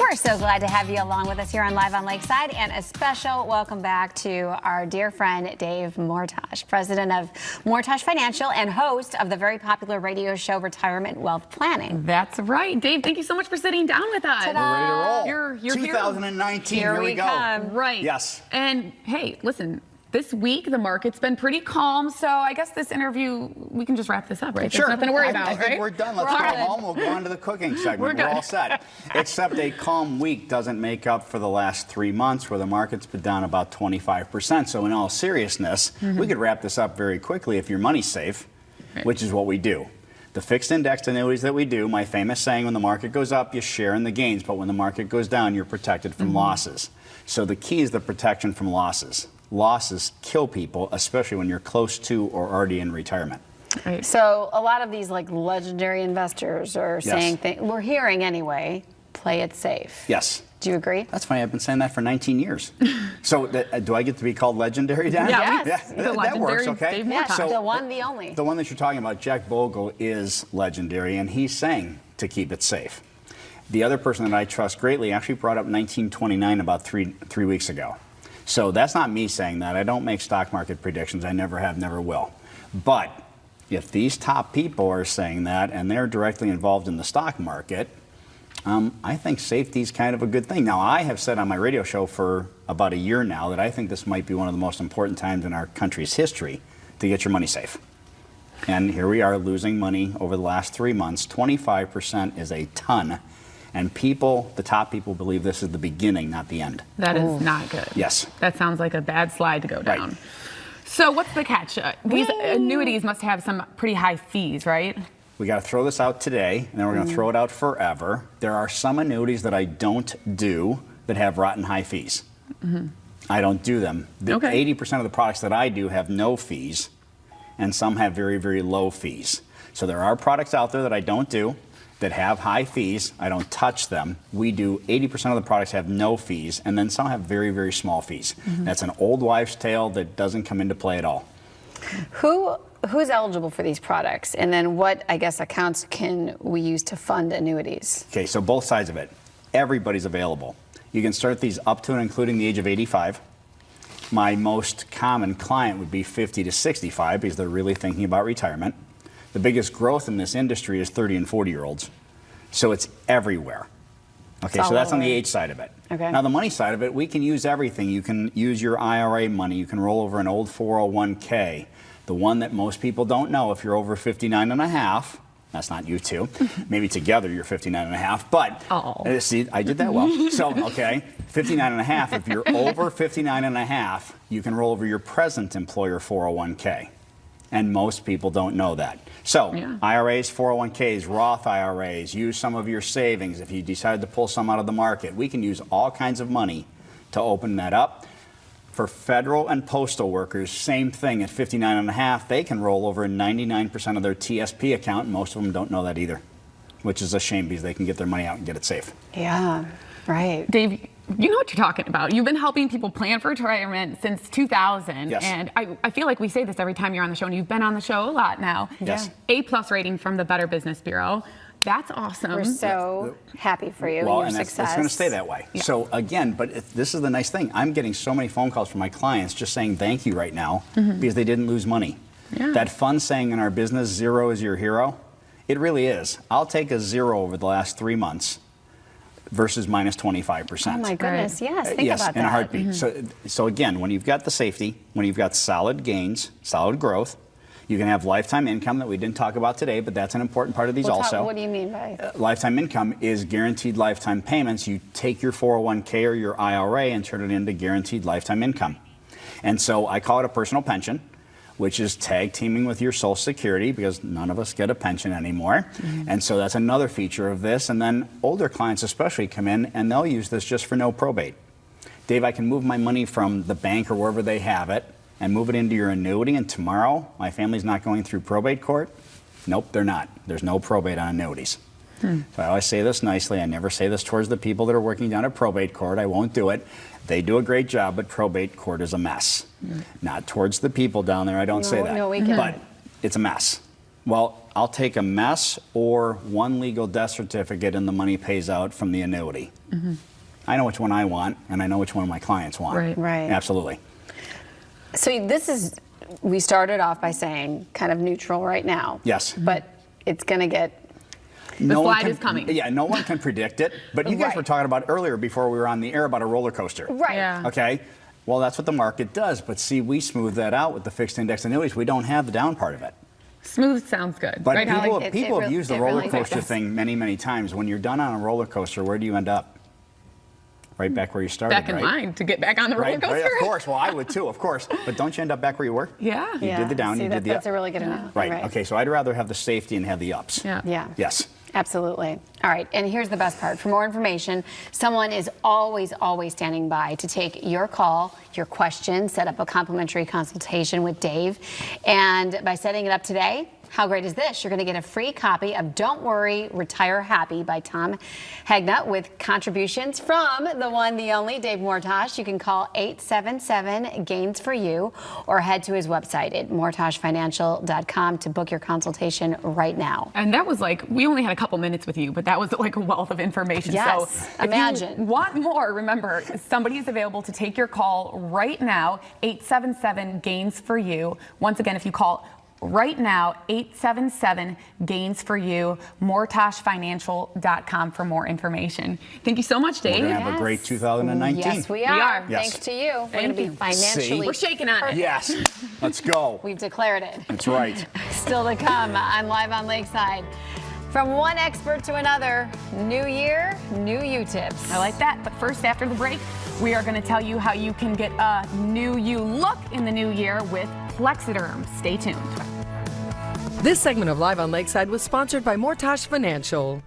We're so glad to have you along with us here on Live on Lakeside, and a special welcome back to our dear friend Dave Mortach, president of Mortach Financial and host of the very popular radio show Retirement Wealth Planning. That's right. Dave, thank you so much for sitting down with us. Ta-da. We're ready to roll. You're 2019, here we we go. come. Right. Yes. And hey, listen, this week the market's been pretty calm, so I guess this interview, we can just wrap this up, right? Sure. There's nothing to worry about, I think right? we're done. Let's We're go all good. home. We'll go on to the cooking segment. We're all set. Except a calm week doesn't make up for the last 3 months where the market's been down about 25%. So in all seriousness, we could wrap this up very quickly if your money's safe, which is what we do. The fixed indexed annuities that we do, my famous saying, when the market goes up, you share in the gains, but when the market goes down, you're protected from losses. So the key is the protection from losses. Losses kill people, especially when you're close to or already in retirement. Right. So a lot of these like legendary investors are saying Yes. we're hearing anyway, play it safe. Yes. Do you agree? That's funny. I've been saying that for 19 years. So do I get to be called legendary, Dan? Yeah. Yes. The that works, legendary okay? Dave Yes, Mortach. the one, the only. The one that you're talking about, Jack Bogle, is legendary, and he's saying to keep it safe. The other person that I trust greatly actually brought up 1929 about three weeks ago. So that's not me saying that. I don't make stock market predictions. I never have, never will. But if these top people are saying that and they're directly involved in the stock market, I think safety is kind of a good thing. Now, I have said on my radio show for about a year now that I think this might be one of the most important times in our country's history to get your money safe. And here we are losing money over the last 3 months. 25% is a ton. And people, the top people, believe this is the beginning, not the end. That is not good. Yes. That sounds like a bad slide to go Right. down. So what's the catch? These annuities must have some pretty high fees, right? We got to throw this out today, and then we're going to throw it out forever. There are some annuities that I don't do that have rotten high fees. I don't do them. Okay. 80% of the products that I do have no fees, and some have very, very low fees. So there are products out there that I don't do that have high fees. I don't touch them. We do 80% of the products have no fees, and then some have very, very small fees. That's an old wives' tale that doesn't come into play at all. Who's eligible for these products? And then what, I guess, accounts can we use to fund annuities? Okay, so both sides of it. Everybody's available. You can start these up to and including the age of 85. My most common client would be 50 to 65 because they're really thinking about retirement. The biggest growth in this industry is 30 and 40-year-olds. So it's everywhere. Okay, so that's on the age side of it. Okay. Now the money side of it, we can use everything. You can use your IRA money. You can roll over an old 401k. The one that most people don't know, if you're over 59 and a half, that's not you two. Maybe together you're 59 and a half, but see, I did that well. So, okay, 59 and a half, if you're over 59 and a half, you can roll over your present employer 401k. And most people don't know that. So, IRAs, 401ks, Roth IRAs, use some of your savings. If you decide to pull some out of the market, we can use all kinds of money to open that up. For federal and postal workers, same thing at 59 and a half, they can roll over 99% of their TSP account, and most of them don't know that either, which is a shame because they can get their money out and get it safe. Yeah, right. Dave, you know what you're talking about. You've been helping people plan for retirement since 2000. Yes. And I feel like we say this every time you're on the show, and you've been on the show a lot now. Yes. A+ rating from the Better Business Bureau. That's awesome. We're so happy for you Well, and your and success. it's going to stay that way. Yeah. So again, but this is the nice thing. I'm getting so many phone calls from my clients just saying thank you right now because they didn't lose money. Yeah. That fun saying in our business, zero is your hero, it really is. I'll take a zero over the last 3 months versus minus 25%. Oh my goodness, yes, think yes, about that. in a heartbeat. So again, when you've got the safety, when you've got solid gains, solid growth, you can have lifetime income that we didn't talk about today, but that's an important part of these also. What do you mean by? Lifetime income is guaranteed lifetime payments. You take your 401k or your IRA and turn it into guaranteed lifetime income. And so I call it a personal pension, which is tag teaming with your Social Security because none of us get a pension anymore. And so that's another feature of this. And then older clients especially come in and they'll use this just for no probate. Dave, I can move my money from the bank or wherever they have it and move it into your annuity, and tomorrow my family's not going through probate court? Nope, they're not. There's no probate on annuities. So I always say this nicely. I never say this towards the people that are working down at probate court. I won't do it. They do a great job, but probate court is a mess. Not towards the people down there. I don't say that. No, we can. But it's a mess. Well, I'll take a mess or one legal death certificate and the money pays out from the annuity. I know which one I want, and I know which one my clients want. Right. Right. Absolutely. So this is, we started off by saying kind of neutral right now. Yes. But it's going to get. No one slide can, is coming. Yeah, no one can predict it. But you guys Right. were talking about earlier before we were on the air about a roller coaster. Right. Yeah. Okay. Well, that's what the market does. But see, we smooth that out with the fixed index annuities. We don't have the down part of it. Smooth sounds good. But right, people, Holly? people have used the roller really coaster does. thing many, many times. When you're done on a roller coaster, where do you end up? Right back where you started, Back in right? line to get back on the roller Right, coaster. right, of course. Well, I would too, of course. But don't you end up back where you were? Yeah. You did the down, See, you did the that's up. a really good analogy. Right. Okay, so I'd rather have the safety and have the ups. Yeah. Yeah. Yes. Absolutely. All right. And here's the best part. For more information, someone is always, always standing by to take your call, your questions, set up a complimentary consultation with Dave. And by setting it up today, how great is this? You're going to get a free copy of Don't Worry, Retire Happy by Tom Hegna with contributions from the one, the only Dave Mortach. You can call 877-GAINS-FOR-YOU or head to his website at mortachfinancial.com to book your consultation right now. And that was like, we only had a couple minutes with you, but that was like a wealth of information. Yes, So if imagine. you want more, remember, somebody is available to take your call right now, 877-GAINS-FOR-YOU. Once again, if you call right now, 877-GAINS-FOR-YOU, mortachfinancial.com for more information. Thank you so much, We're Dave. going to have a great 2019. Yes, we are. are. Yes. Thanks to you. We're going to be you. financially. See? We're shaking on it. Yes. Let's go. We've declared it. That's right. Still to come on Live on Lakeside. From one expert to another, new year, new you tips. I like that. But first, after the break, we are going to tell you how you can get a new you look in the new year with Plexiderm. Stay tuned. This segment of Live on Lakeside was sponsored by Mortach Financial.